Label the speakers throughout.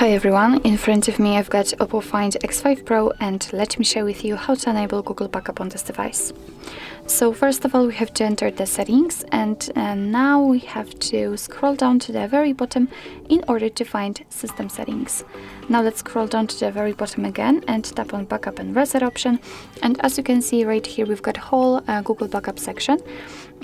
Speaker 1: Hi everyone, in front of me I've got OPPO Find X5 Pro, and let me share with you how to enable Google Backup on this device. So first of all we have to enter the settings, and now we have to scroll down to the very bottom in order to find system settings. Now let's scroll down to the very bottom again and tap on backup and reset option, and as you can see right here we've got a whole Google Backup section,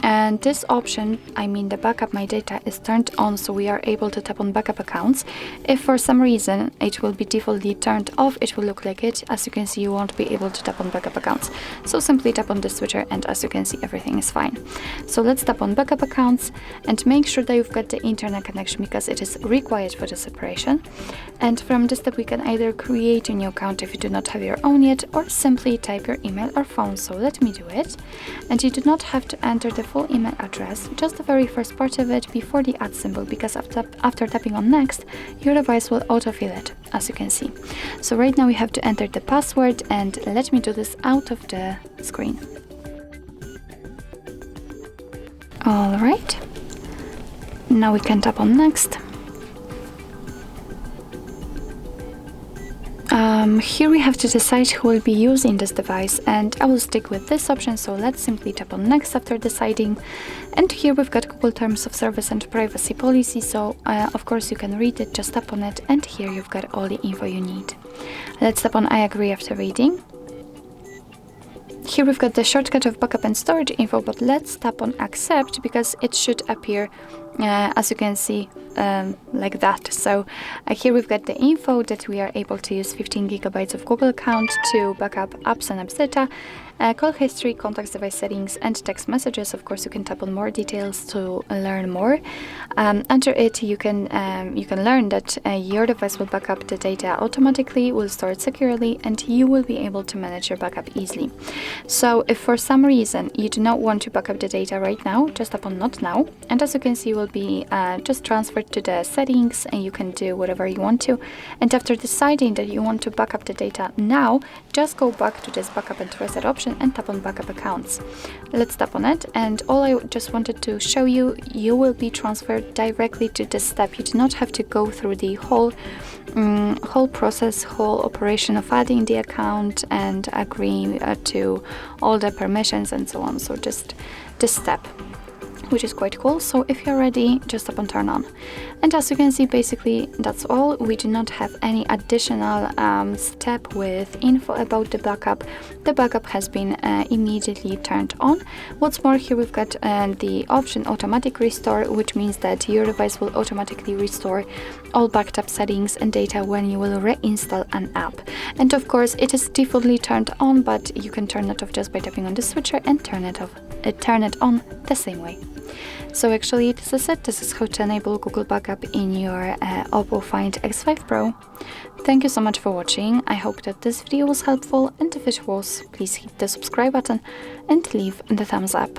Speaker 1: and this option, I mean the backup my data, is turned on, so we are able to tap on backup accounts. If for some reason it will be defaultly turned off, it will look like it. As you can see, you won't be able to tap on backup accounts, so simply tap on the switcher and as you can see everything is fine. So let's tap on backup accounts and make sure that you've got the internet connection because it is required for the separation. And from this step we can either create a new account if you do not have your own yet, or simply type your email or phone. So let me do it, and you do not have to enter the full email address, just the very first part of it before the @ symbol, because after tapping on next your device will autofill it, as you can see. So right now we have to enter the password, and let me do this out of the screen. Alright, now we can tap on next. Here we have to decide who will be using this device, and I will stick with this option, so let's simply tap on next after deciding. And here we've got Google Terms of Service and Privacy Policy, so of course you can read it, just tap on it, and here you've got all the info you need. Let's tap on I agree after reading. Here we've got the shortcut of backup and storage info, but let's tap on accept because it should appear as you can see like that. So here we've got the info that we are able to use 15 GB of Google account to backup apps and apps data, call history, contacts, device settings, and text messages. Of course you can tap on more details to learn more. Under it you can learn that your device will back up the data automatically, will store it securely, and you will be able to manage your backup easily. So if for some reason you do not want to back up the data right now, just tap on not now, and as you can see you will be just transferred to the settings, and you can do whatever you want to. And after deciding that you want to back up the data now, just go back to this backup and reset option and tap on backup accounts. Let's tap on it, and all I just wanted to show you, you will be transferred directly to this step. You do not have to go through the whole process, whole operation of adding the account and agreeing to all the permissions and so on. So just this step, which is quite cool. So if you're ready, just tap on turn on. And as you can see, basically that's all. We do not have any additional step with info about the backup. The backup has been immediately turned on. What's more, here we've got the option automatic restore, which means that your device will automatically restore all backed up settings and data when you will reinstall an app. And of course it is defaultly turned on, but you can turn it off just by tapping on the switcher and turn it on the same way. So actually this is it. This is how to enable Google Backup in your OPPO Find X5 Pro. Thank you so much for watching. I hope that this video was helpful, and if it was, please hit the subscribe button and leave the thumbs up.